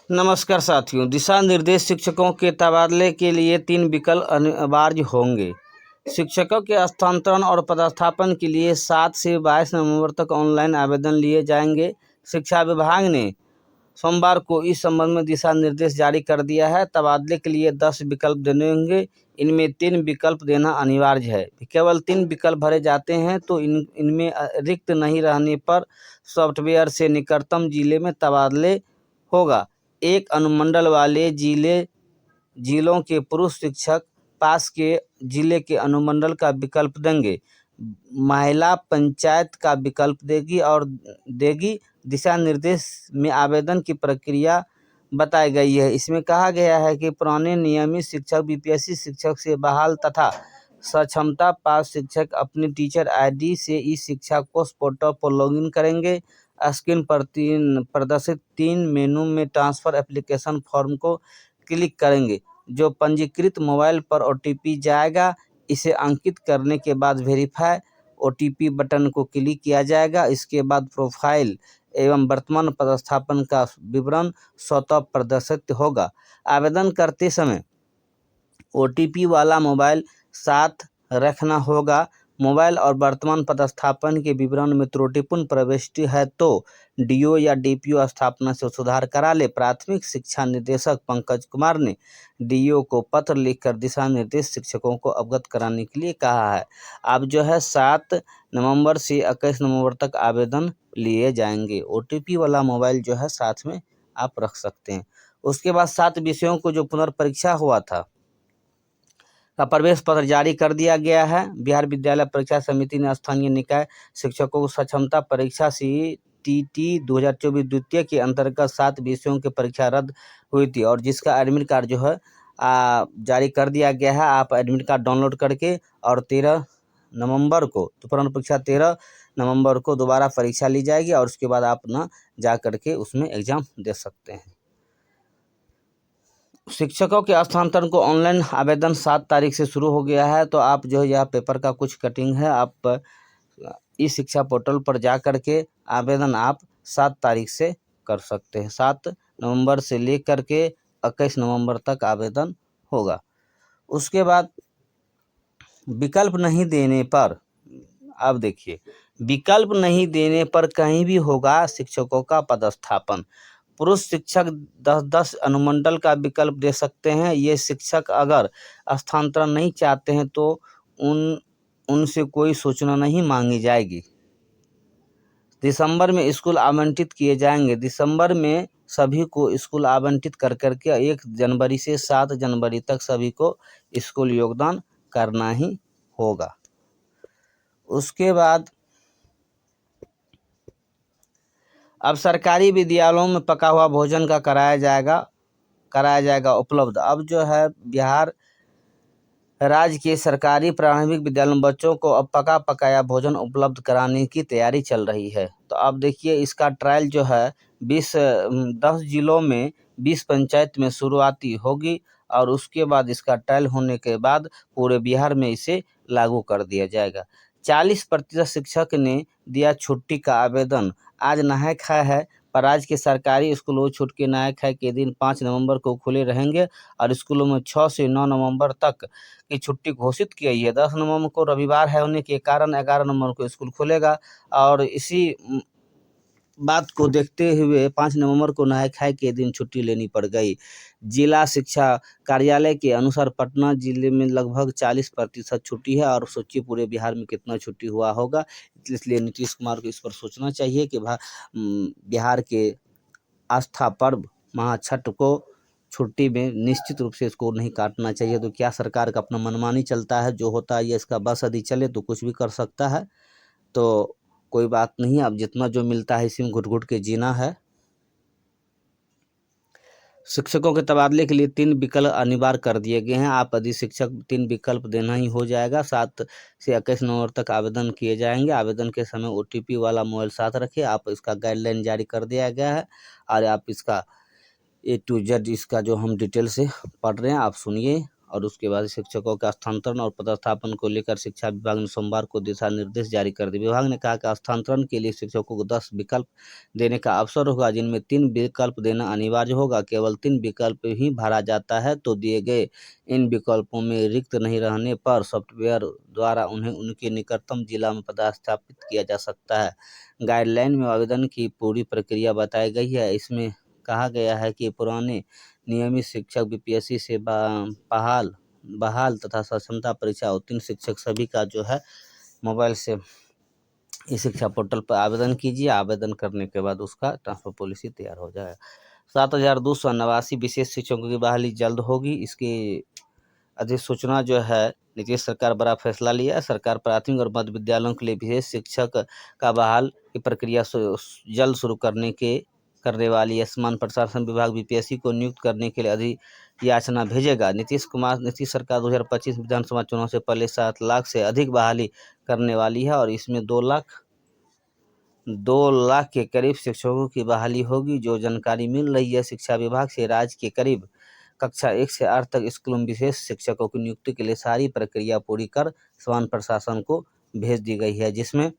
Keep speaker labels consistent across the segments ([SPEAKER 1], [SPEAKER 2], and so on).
[SPEAKER 1] नमस्कार साथियों, दिशा निर्देश शिक्षकों के तबादले के लिए 3 विकल्प अनिवार्य होंगे। शिक्षकों के स्थानांतरण और पदस्थापन के लिए 7 से 22 नवंबर तक ऑनलाइन आवेदन लिए जाएंगे। शिक्षा विभाग ने सोमवार को इस संबंध में दिशा निर्देश जारी कर दिया है। तबादले के लिए 10 विकल्प देने होंगे। इनमें 3 विकल्प देना अनिवार्य है। केवल 3 विकल्प भरे जाते हैं तो इनमें रिक्त नहीं रहने पर सॉफ्टवेयर से निकटतम जिले में तबादले होगा। एक अनुमंडल वाले जिलों के पुरुष शिक्षक पास के जिले के अनुमंडल का विकल्प देंगे। महिला पंचायत का विकल्प देगी। दिशा निर्देश में आवेदन की प्रक्रिया बताई गई है। इसमें कहा गया है कि पुराने नियमित शिक्षक बीपीएससी शिक्षक से बहाल तथा सक्षमता पास शिक्षक अपनी टीचर आईडी से इस शिक्षा कोर्स पोर्टल पर लॉगिन करेंगे। स्क्रीन पर प्रदर्शित 3 मेनू में ट्रांसफर एप्लीकेशन फॉर्म को क्लिक करेंगे। जो पंजीकृत मोबाइल पर ओटीपी जाएगा, इसे अंकित करने के बाद वेरीफाई ओटीपी बटन को क्लिक किया जाएगा। इसके बाद प्रोफाइल एवं वर्तमान पदस्थापन का विवरण स्वतः प्रदर्शित होगा। आवेदन करते समय ओटीपी वाला मोबाइल साथ रखना होगा। मोबाइल और वर्तमान पदस्थापन के विवरण में त्रुटिपूर्ण प्रविष्टि है तो डीओ या डीपीओ स्थापना से सुधार करा ले। प्राथमिक शिक्षा निदेशक पंकज कुमार ने डीओ को पत्र लिखकर दिशा निर्देश शिक्षकों को अवगत कराने के लिए कहा है। अब जो है 7 नवंबर से 21 नवंबर तक आवेदन लिए जाएंगे। ओटीपी वाला मोबाइल जो है साथ में आप रख सकते हैं। उसके बाद 7 विषयों को जो पुनर्परीक्षा हुआ था का प्रवेश पत्र जारी कर दिया गया है। बिहार विद्यालय परीक्षा समिति ने स्थानीय निकाय शिक्षकों को सक्षमता परीक्षा CTT 2024 द्वितीय के अंतर्गत 7 विषयों की परीक्षा रद्द हुई थी और जिसका एडमिट कार्ड जो है जारी कर दिया गया है। आप एडमिट कार्ड डाउनलोड करके और 13 नवंबर को तो पुनर्परीक्षा 13 नवंबर को दोबारा परीक्षा ली जाएगी और उसके बाद आप ना जा करके उसमें एग्जाम दे सकते हैं। शिक्षकों के स्थानांतरण को ऑनलाइन आवेदन 7 तारीख से शुरू हो गया है। तो आप जो है यह पेपर का कुछ कटिंग है, आप इस शिक्षा पोर्टल पर जा करके आवेदन आप 7 तारीख से कर सकते हैं। 7 नवंबर से लेकर के 21 नवंबर तक आवेदन होगा। उसके बाद विकल्प नहीं देने पर, अब देखिए, विकल्प नहीं देने पर कहीं भी होगा शिक्षकों का पदस्थापन। पुरुष शिक्षक 10-10 अनुमंडल का विकल्प दे सकते हैं। ये शिक्षक अगर स्थानांतरण नहीं चाहते हैं तो उनसे कोई सूचना नहीं मांगी जाएगी। दिसंबर में स्कूल आवंटित किए जाएंगे। दिसंबर में सभी को स्कूल आवंटित कर करके 1 जनवरी से 7 जनवरी तक सभी को स्कूल योगदान करना ही होगा। उसके बाद अब सरकारी विद्यालयों में पका हुआ भोजन का कराया जाएगा उपलब्ध। अब जो है बिहार राज्य के सरकारी प्रारंभिक विद्यालयों में बच्चों को अब पका पकाया भोजन उपलब्ध कराने की तैयारी चल रही है। तो अब देखिए, इसका ट्रायल जो है 10 जिलों में 20 पंचायत में शुरुआती होगी और उसके बाद इसका ट्रायल होने के बाद पूरे बिहार में इसे लागू कर दिया जाएगा। 40% शिक्षक ने दिया छुट्टी का आवेदन। आज नहाय खाय है, पर राज्य के सरकारी स्कूलों छूट के नहाय खाय के दिन 5 नवंबर को खुले रहेंगे और स्कूलों में 6 से 9 नवंबर तक की छुट्टी घोषित की गई है। 10 नवंबर को रविवार है होने के कारण 11 नवंबर को स्कूल खुलेगा और इसी बात को देखते हुए 5 नवंबर को नहाय खाय के दिन छुट्टी लेनी पड़ गई। जिला शिक्षा कार्यालय के अनुसार पटना जिले में लगभग 40% छुट्टी है और सोचिए पूरे बिहार में कितना छुट्टी हुआ होगा। इसलिए नीतीश कुमार को इस पर सोचना चाहिए कि बिहार के आस्था पर्व महाछठ को छुट्टी में निश्चित रूप से इसको नहीं काटना चाहिए। तो क्या सरकार का अपना मनमानी चलता है, जो होता है ये इसका बस यदि चले तो कुछ भी कर सकता है। तो कोई बात नहीं, अब जितना जो मिलता है इसी में घुट घुट के जीना है। शिक्षकों के तबादले के लिए 3 विकल्प अनिवार्य कर दिए गए हैं। आप यदि शिक्षक 3 विकल्प देना ही हो जाएगा। 7 से 21 नवंबर तक आवेदन किए जाएंगे। आवेदन के समय ओटीपी वाला मोबाइल साथ रखें। आप इसका गाइडलाइन जारी कर दिया गया है और आप इसका A to Z इसका जो हम डिटेल से पढ़ रहे हैं आप सुनिए और उसके बाद शिक्षकों के स्थानांतरण और पदस्थापन को लेकर शिक्षा विभाग ने सोमवार को दिशा निर्देश जारी कर दिए। विभाग ने कहा कि स्थानांतरण के लिए शिक्षकों को 10 विकल्प देने का अवसर होगा, जिनमें 3 विकल्प देना अनिवार्य होगा। केवल 3 विकल्प ही भरा जाता है तो दिए गए इन विकल्पों में रिक्त नहीं रहने पर सॉफ्टवेयर द्वारा उन्हें उनके निकटतम जिला में पदस्थापित किया जा सकता है। गाइडलाइन में आवेदन की पूरी प्रक्रिया बताई गई है। इसमें कहा गया है कि पुराने नियमित शिक्षक, बीपीएससी से बहाल तथा सक्षमता परीक्षा उत्तीर्ण शिक्षक सभी का जो है मोबाइल से ई शिक्षा पोर्टल पर आवेदन कीजिए। आवेदन करने के बाद उसका ट्रांसफर पॉलिसी तैयार हो जाएगा। 7,289 विशेष शिक्षकों की बहाली जल्द होगी। इसकी अधिसूचना जो है नीतीश सरकार बड़ा फैसला लिया है। सरकार प्राथमिक और मध्य विद्यालयों के लिए विशेष शिक्षक का बहाल की प्रक्रिया जल्द शुरू करने वाली है। समान प्रशासन विभाग बीपीएससी को नियुक्त करने के लिए अधियाचना भेजेगा। नीतीश सरकार 2025 विधानसभा चुनाव से पहले 7 लाख से अधिक बहाली करने वाली है और इसमें 2 लाख के करीब शिक्षकों की बहाली होगी। जो जानकारी मिल रही है शिक्षा विभाग से, राज्य के करीब कक्षा 1 से 8 तक स्कूलों में विशेष शिक्षकों की नियुक्ति के लिए सारी प्रक्रिया पूरी कर समान प्रशासन को भेज दी गई है, जिसमें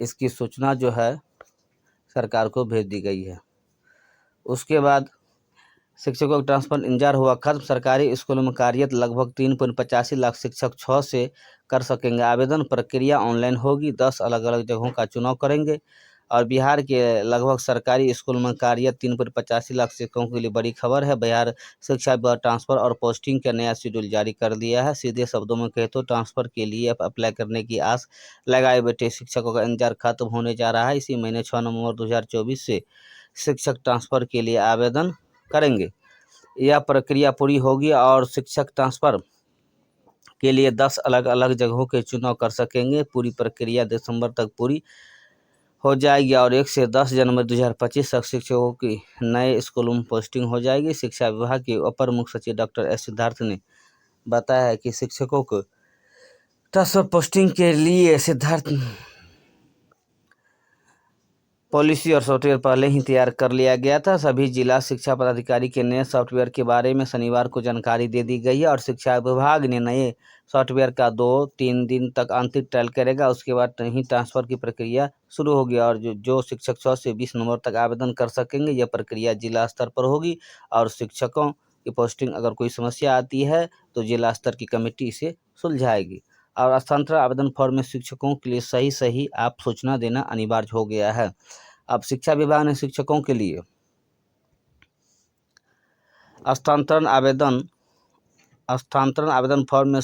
[SPEAKER 1] इसकी सूचना जो है सरकार को भेज दी गई है। उसके बाद शिक्षकों का ट्रांसफर इंतजार हुआ खत्म। सरकारी स्कूलों में कार्यरत लगभग 3.85 लाख शिक्षक 6 से कर सकेंगे आवेदन। प्रक्रिया ऑनलाइन होगी। 10 अलग अलग जगहों का चुनाव करेंगे और बिहार के लगभग सरकारी स्कूलों में कार्यरत 3.85 लाख शिक्षकों के लिए बड़ी खबर है। बिहार शिक्षा विभाग ट्रांसफर और पोस्टिंग का नया शेड्यूल जारी कर दिया है। सीधे शब्दों में कहे तो ट्रांसफर के लिए अब अप्लाई करने की आस लगाए बैठे शिक्षकों का इंतजार खत्म होने जा रहा है। इसी महीने 6 नवंबर 2024 से शिक्षक ट्रांसफर के लिए आवेदन करेंगे। यह प्रक्रिया पूरी होगी और शिक्षक ट्रांसफर के लिए 10 अलग अलग जगहों के चुनाव कर सकेंगे। पूरी प्रक्रिया दिसंबर तक पूरी हो जाएगी और 1 से 10 जनवरी 2025 तक शिक्षकों की नए स्कूलों में पोस्टिंग हो जाएगी। शिक्षा विभाग के अपर मुख्य सचिव डॉक्टर एस सिद्धार्थ ने बताया है कि शिक्षकों को ट्रांसफर पोस्टिंग के लिए सिद्धार्थ पॉलिसी और सॉफ्टवेयर पहले ही तैयार कर लिया गया था। सभी जिला शिक्षा पदाधिकारी के नए सॉफ्टवेयर के बारे में शनिवार को जानकारी दे दी गई है और शिक्षा विभाग ने नए सॉफ्टवेयर का 2-3 दिन तक आंतरिक ट्रायल करेगा। उसके बाद ही ट्रांसफर की प्रक्रिया शुरू होगी और जो शिक्षक 6 से 20 नवंबर तक आवेदन कर सकेंगे। यह प्रक्रिया जिला स्तर पर होगी और शिक्षकों की पोस्टिंग अगर कोई समस्या आती है तो जिला स्तर की कमेटी इसे सुलझाएगी। और स्थानांतरण आवेदन फॉर्म में शिक्षकों के लिए सही आप सूचना देना अनिवार्य हो गया है। अब शिक्षा विभाग ने शिक्षकों के लिए स्थानांतरण आवेदन फॉर्म में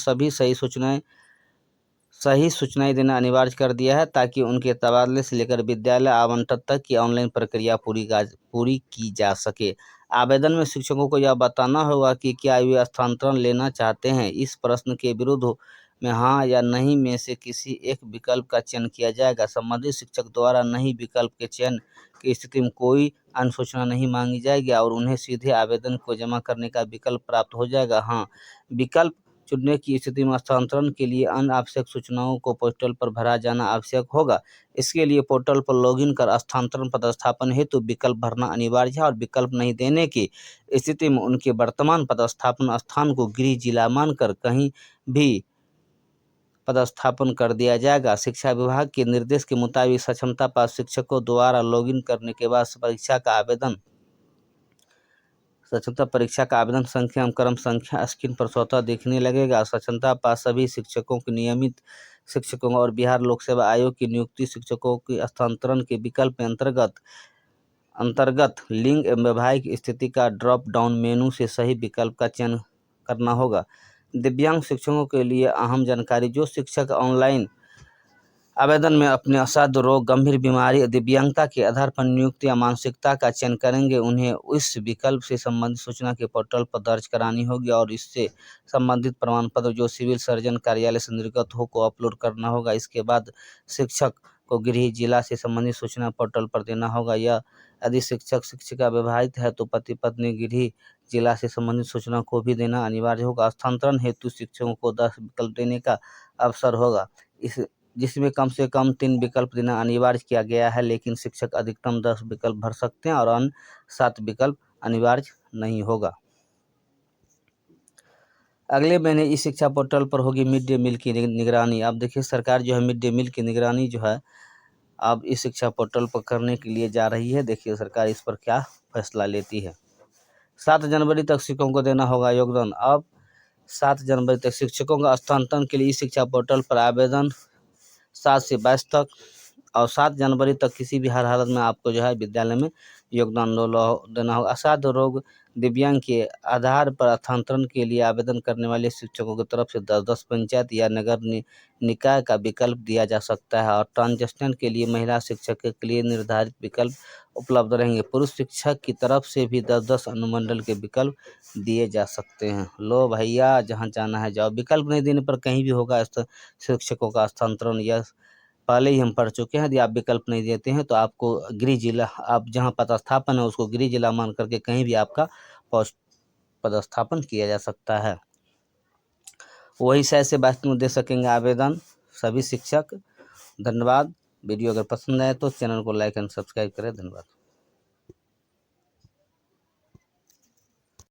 [SPEAKER 1] सही सूचनाएं देना अनिवार्य कर दिया है ताकि उनके तबादले से लेकर विद्यालय आवंटन तक की ऑनलाइन प्रक्रिया पूरी की जा सके। आवेदन में शिक्षकों को यह बताना होगा कि क्या वे स्थानांतरण लेना चाहते हैं। इस प्रश्न के विरुद्ध में हाँ या नहीं में से किसी एक विकल्प का चयन किया जाएगा। संबंधित शिक्षक द्वारा नहीं विकल्प के चयन की स्थिति में कोई अनुशोचना नहीं मांगी जाएगी और उन्हें सीधे आवेदन को जमा करने का विकल्प प्राप्त हो जाएगा। हाँ, विकल्प चुनने की स्थिति में स्थानांतरण के लिए अन्य आवश्यक सूचनाओं को पोर्टल पर भरा जाना आवश्यक होगा। इसके लिए पोर्टल पर लॉगिन कर स्थानांतरण पदस्थापन हेतु विकल्प भरना अनिवार्य है और विकल्प नहीं देने की स्थिति में उनके वर्तमान पदस्थापन स्थान को गृह जिला मानकर कहीं भी पदस्थापन कर दिया जाएगा। शिक्षा विभाग के निर्देश के मुताबिक सक्षमता पास शिक्षकों द्वारा लॉगिन करने के बाद सक्षमता परीक्षा का आवेदन संख्या एवं क्रम संख्या स्क्रीन पर स्वतः दिखने लगेगा। सक्षमता पास सभी शिक्षकों के नियमित शिक्षकों और बिहार लोक सेवा आयोग की नियुक्ति शिक्षकों के स्थानांतरण के विकल्प में अंतर्गत लिंग एवं वैवाहिक स्थिति का ड्रॉप डाउन मेनू से सही विकल्प का चयन करना होगा। दिव्यांग शिक्षकों के लिए अहम जानकारी। जो शिक्षक ऑनलाइन आवेदन में अपने असाध्य रोग, गंभीर बीमारी, दिव्यांगता के आधार पर नियुक्ति या मानसिकता का चयन करेंगे, उन्हें इस विकल्प से संबंधित सूचना के पोर्टल पर दर्ज करानी होगी और इससे संबंधित प्रमाण पत्र जो सिविल सर्जन कार्यालय से निर्गत हो को अपलोड करना होगा। इसके बाद शिक्षक को गृह जिला से संबंधित सूचना पोर्टल पर देना होगा। यदि शिक्षक शिक्षिका विवाहित है तो पति पत्नी गृह जिला से संबंधित सूचना को भी देना अनिवार्य होगा। स्थानांतरण हेतु शिक्षकों को 10 विकल्प देने का अवसर होगा, जिसमें कम से कम 3 विकल्प देना अनिवार्य किया गया है, लेकिन शिक्षक अधिकतम 10 विकल्प भर सकते हैं और अन्य 7 विकल्प अनिवार्य नहीं होगा। अगले महीने ई शिक्षा पोर्टल पर होगी मिड डे मील की निगरानी। अब देखिए सरकार जो है मिड डे मील की निगरानी जो है अब ई शिक्षा पोर्टल पर करने के लिए जा रही है। देखिए सरकार इस पर क्या फैसला लेती है। 7 जनवरी तक शिक्षकों को देना होगा योगदान। अब 7 जनवरी तक शिक्षकों का स्थानांतरण के लिए ई शिक्षा पोर्टल पर आवेदन 7 से 22 तक और 7 जनवरी तक किसी भी हर हालत में आपको जो है विद्यालय में योगदान देना होगा। असाध्य रोग दिव्यांग के आधार पर स्थानांतरण के लिए आवेदन करने वाले शिक्षकों की तरफ से 10-10 पंचायत या नगर निकाय का विकल्प दिया जा सकता है और ट्रांसजेंडर के लिए महिला शिक्षक के लिए निर्धारित विकल्प उपलब्ध रहेंगे। पुरुष शिक्षक की तरफ से भी 10-10 अनुमंडल के विकल्प दिए जा सकते हैं। लो भैया जहाँ जाना है जाओ। विकल्प नहीं देने पर कहीं भी होगा शिक्षकों का स्थानांतरण। यह पहले ही हम पढ़ चुके हैं। यदि आप विकल्प नहीं देते हैं तो आपको गृह जिला, आप जहाँ पदस्थापन है उसको गृह जिला मान करके कहीं भी आपका पदस्थापन किया जा सकता है। वही 7 से 22 में दे सकेंगे आवेदन सभी शिक्षक। धन्यवाद। वीडियो अगर पसंद आए तो चैनल को लाइक एंड सब्सक्राइब करें। धन्यवाद।